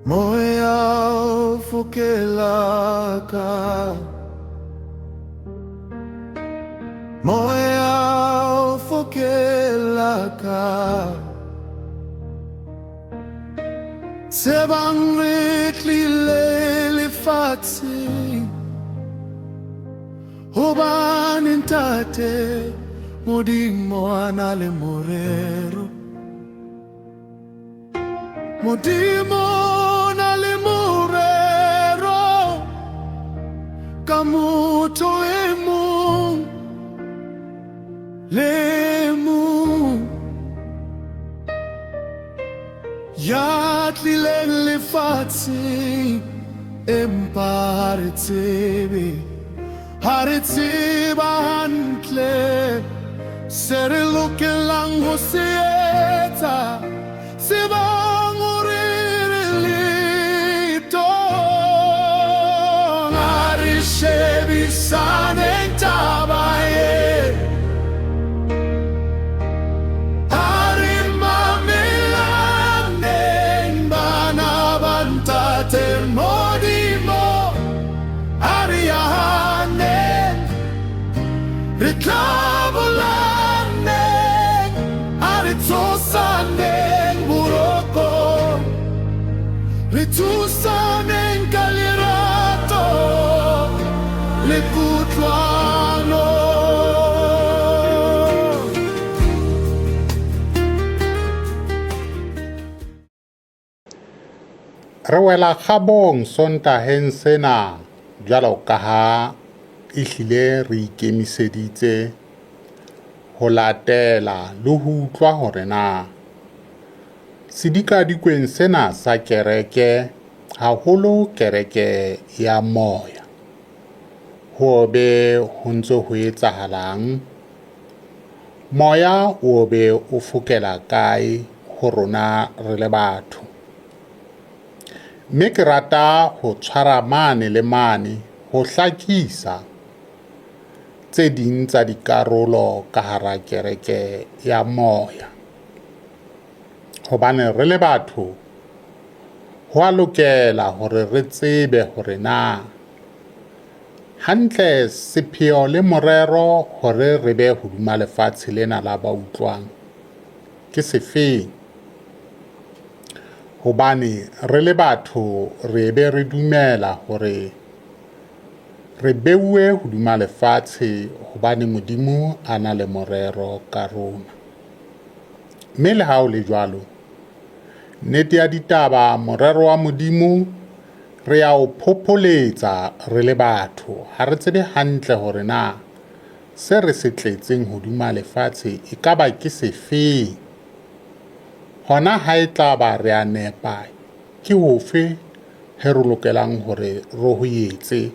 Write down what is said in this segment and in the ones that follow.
Moya fukelaka, moya fukelaka, sebang retlile lefatshe, hobane ntate modimo a na le morero, modimo na le morero ka motho e mong le mong ya tlileng lefatsheng, empa ha re tseba hantle se re lokelang ho se etsa, se bang hore re letong ha re shebisaneng taba e, ha re mamelaneng bana ba ntate modimo, ha re yahaneng re tlabolaneng, ha re tsosaneng boroko, re thusaneng ka lerato le kutlwano. Re wela kgabong sontaheng sena jwalo ka ha ehlile re ikemiseditse ho latela le ho utlwa hore na sedikadikweng sena sa kereke, haholo kereke ya moya, ho be ho ntse ho etsahalang, moya o be o fokela kae ho rona re le batho. Mme ke rata ho tshwara mane le mane ho hlakisa tse ding tsa dikarolo ka hara kereke ya moya, hobane re le batho ho a lokela hore re tsebe hore na hantle sepheo le morero hore re be hodima lefatshe lena la ba utlwang ke sefeng. Hobane re le batho re be re dumela hore re beuwe hodima lefatshe hobane modimo a na le morero ka rona. Mme le ha o le jwalo, nnete ya ditaba, morero wa modimo re a o phopholetsa re le batho, ha re tsebe hantle hore na se re se tletseng hodima lefatshe e ka ba ke sefeng. Hona ha e tla ba re a nepa ke hofe he re lokelang hore re ho etse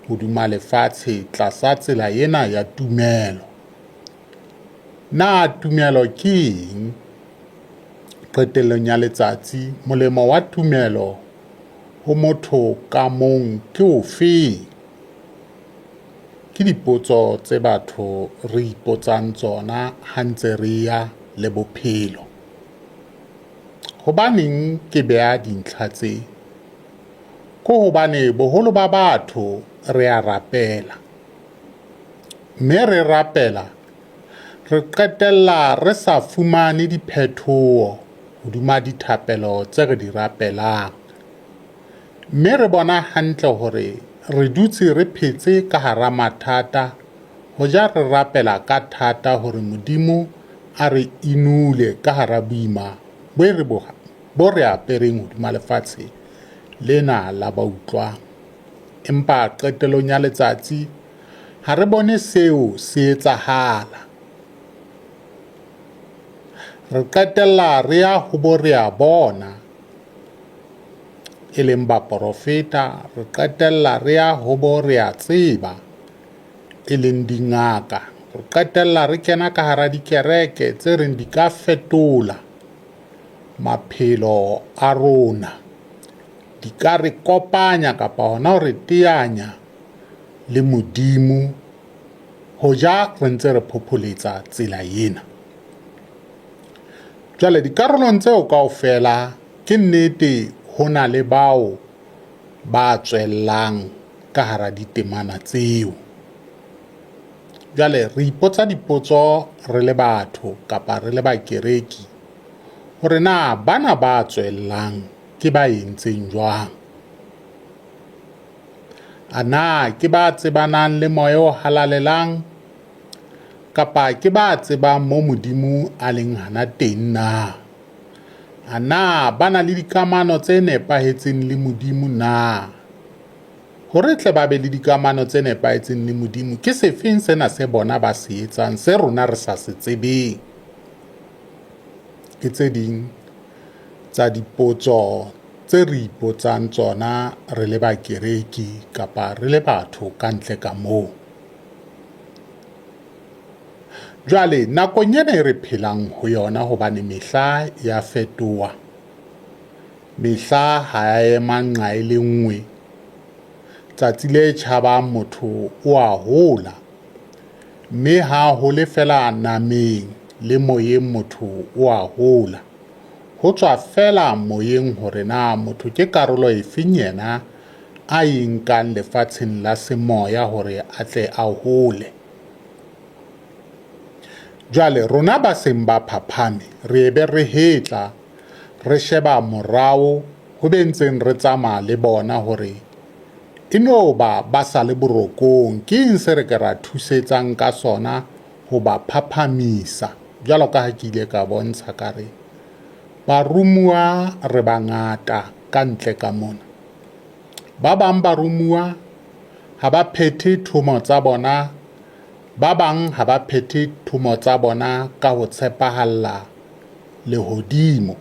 hodima lefatshe tlasa tsela ena ya tumelo. Na tumelo ke eng? Qetellong ya letsatsi, molemo wa tumelo ho motho ka mong ke ofe? Ke dipotso tse batho re ipotsang tsona ha ntse re ya le bophelo. Hobaneng ke beha dintlha tse? Ko hobane boholo ba batho re a rapela, mme re rapela re qetella re sa fumane diphethoho hodima dithapelo tse re di rapelang, mme re bona hantle hore re dutse re phetse ka hara mathata ho ja re rapela ka thata hore modimo a re inule ka hara boima bo re apereng hodima lefatshe lena la ba utlwang. Empa qetellong ya letsatsi ha re bone seo se etsahala. Re qetella re ya ho bo re a bona, e leng baprofeta, re qetella re ya ho bo re a tseba, e leng dingaka, re qetella re kena ka hara dikereke tse reng di ka fetola maphelo a rona, di ka re kopanya kapa hona ho re teanya le modimo ho ja re ntse re phopholetsa tsela ena. Jwale dikarolong tseo kaofela ke nnete ho na le bao ba tswellang ka hara ditemana tseo. Jwale re ipotsa dipotso re le batho kapa re le bakereki hore na bana ba tswellang ke ba entseng jwang? Ana ke ba tsebanang le moya o halalelang kapa ke ba tsebang mo Modimo a leng hana teng na? Ana ba na le dikamano tse nepahetseng le Modimo na? Hore tle ba be le dikamano tse nepahetseng le Modimo, ke sefeng sena se bona ba se etsang se rona re sa se tsebeng? Ke tse ding tsa dipotso tse re ipotsang tsona re le bakereki kapa re le batho ka ntle ka moo. Jwale nakong ena e re phelang ho yona, hobane mehla ya fetoha, mehla ha ya ema nqa e le nngwe. Tsatsi le tjhabang motho o a hola, mme ha hole fela nameng le moyeng motho o a hola. Ho tswa fela moyeng hore na motho ke karolo efeng yena a e nkang lefatsheng la semoya hore a tle a hole. Jwale rona ba seng ba phaphame, re be re hetla re sheba morao ho be ntseng re tsamaya le bona hore ino ba sa le borokong, ke eng se re ke ra thusetsang ka sona ho ba phaphamisa. Jwalo ka ha ke ile ka bontsha ka re barumuwa re bangata ka ntle ka mona. Ba bang barumuwa ha ba phethe thomo tsa bona, ba bang ha ba phethe thomo tsa bona ka ho tshepahalla lehodimo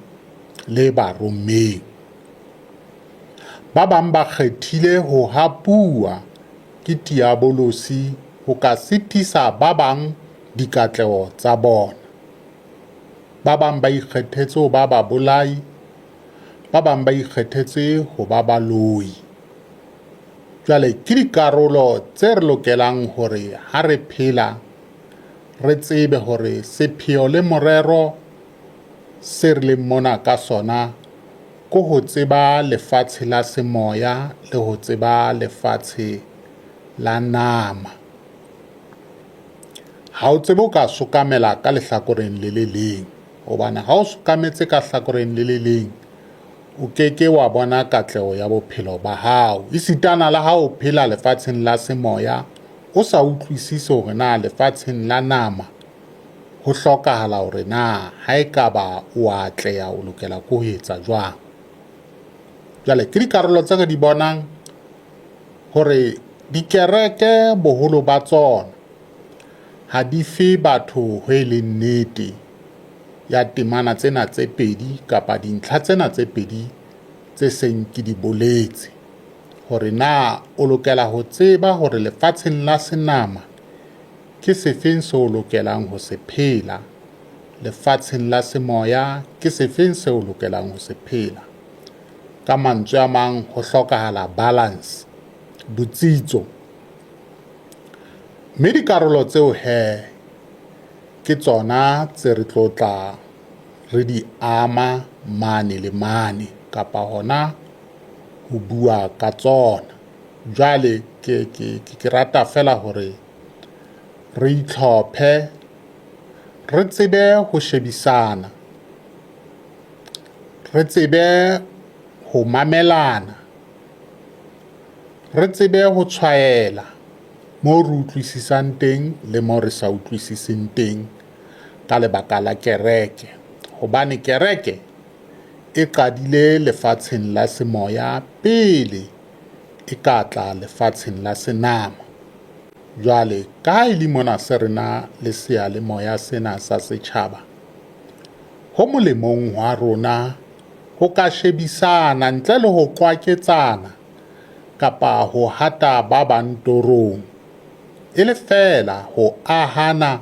le baromeng. Ba bang ba kgethile ho hapuwa ke diabolosi ho ka sitisa ba bang dikatleho tsa bona. Ba bang ba ikgethetse ho ba babolai, ba bang ba ikgethetse ho ba baloi. Jwale ke dikarolo tse re lokelang hore ha re phela re tsebe hore sepheo le morero se re leng mona ka sona ko ho tseba lefatshe la semoya le ho tseba lefatshe la nama. Ha o tsebe o ka sokamela ka lehlakoreng le le leng, hobane ha o sokametse ka hlakoreng le le leng, o keke wa bona katleho ya bophelo ba hao. Esitana la ha o phela lefatsheng la semoya, o sa utlwisise hore na lefatsheng la nama ho hlokahala hore na ha e ka ba o atleha o lokela ko ho etsa jwang. Jwale ke dikarolo tse re di bonang hore dikereke boholo ba tsona ha di fe batho ho e leng nnete ya temana tsena tse pedi kapa dintlha tsena tse pedi tse seng ke di boletse, hore na o lokela ho tseba hore lefatsheng la senama ke sefeng se o lokelang ho se phela, lefatsheng la semoya ke sefeng se o lokelang ho se phela. Ka mantswe a mang ho hlokahala balance, botsitso. Mme dikarolo tseo ke tsona tse re tlo tla re di ama mane le mane kapa hona ho bua ka tsona. Jwale ke rata fela hore re itlhophe, re tsebe ho shebisana, re tsebe ho mamelana, re tsebe ho tshwaela moo re utlwisisang teng le moo re sa utlwisising teng ka lebaka la kereke. Hobane kereke e qadile lefatsheng la semoya pele e ka tla lefatsheng la senama. Jwale ka ha e le mona se rena le seyalemoya sena sa setjhaba, ho molemong wa rona ho ka shebisana ntle le ho qwaketsana kapa ho hata ba bang torong, e le fela ho ahana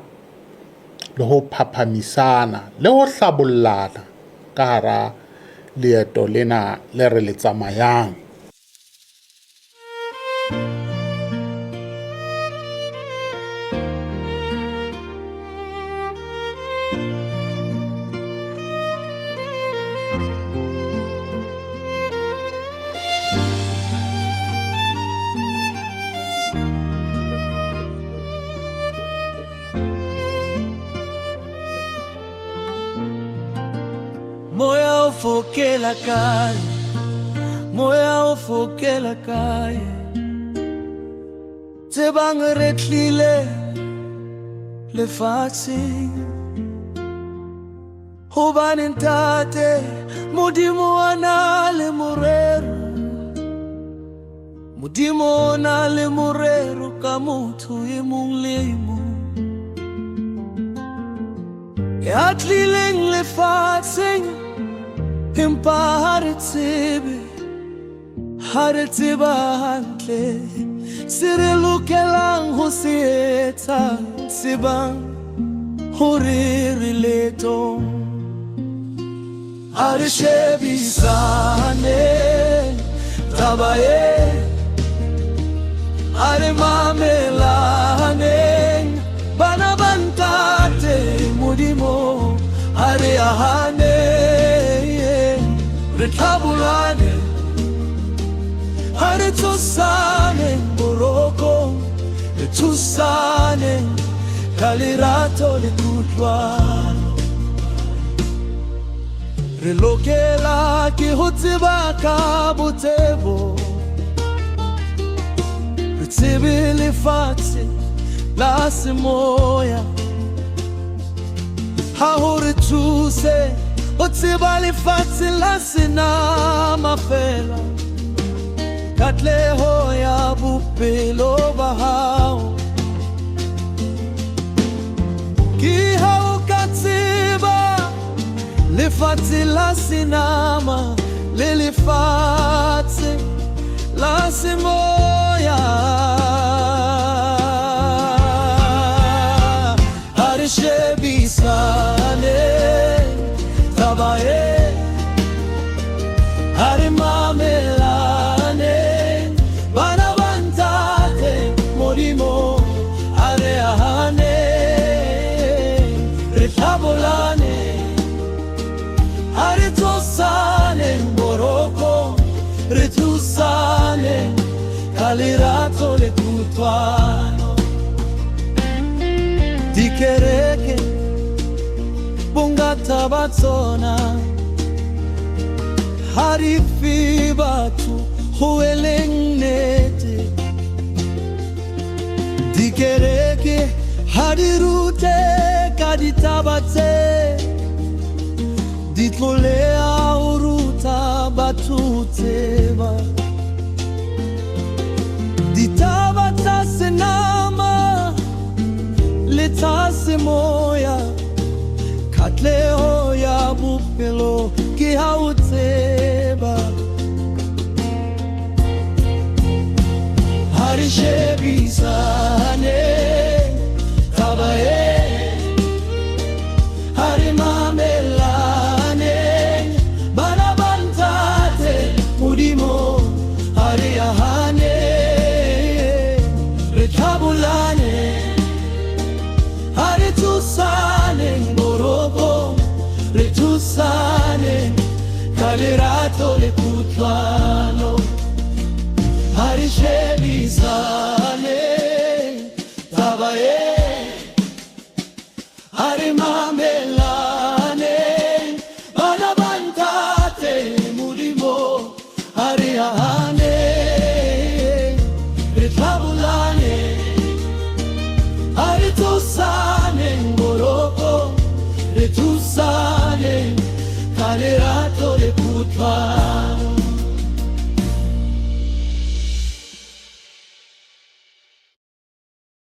le ho phaphamisana le ho hlabollana ka hara leeto lena le re le tsamayang. fokela kae, moya o fokela kae. Tsebang re tlile lefatsheng, hobane ntate Modimo a na le morero, Modimo o na le morero ka motho e mong le e mong. Ya tlileng lefatsheng, empa ha re tseba hantle se re lokelang ho se etsa, tsebang hore re letong. Ha re shebisane taba e, ha re mamelaneng bana ba ntate Modimo, ha re ahane re tlhabulane, ha re thusane boroko, re thusane ka lerato le kutlwano. Re lokela ke ho tseba ka botsebo, re tsebe lefatshe la semoya, ha ho re thuse o tseba lefatshe la senama fela, katleho ya bophelo ba hao. Ki ha o ka tseba lefatshe la senama le lefatshe la semoya, ha re shebisane taba e, ha re mamelane bana ba ntate Modimo, ha re ahane re tlhabolane, ha re thusane boroko, re thusane ka lerato le kutlwano. Dikereke bongata ba tsona ha di fi batho ho eleng nnete, dikereke ha di rute ka ditaba tse di tloleha ho ruta batho tseba. Ditaba tsa senama le tsa semoya, katleho ya bophelo ke ha o tseba. Ha re shebisane taba e, ha re mamelane bana ba ntate Modimo, ha re ahane re tlhabulane, ha re thusane boroko, re thusane ka lerato le kutlwano. Ha re shebisane taba e, ha re mamelane bana ba ntate Modimo, ha re ahane re tlhabulane, ha re thusane boroko, re thusane ka lerato le kutlwano.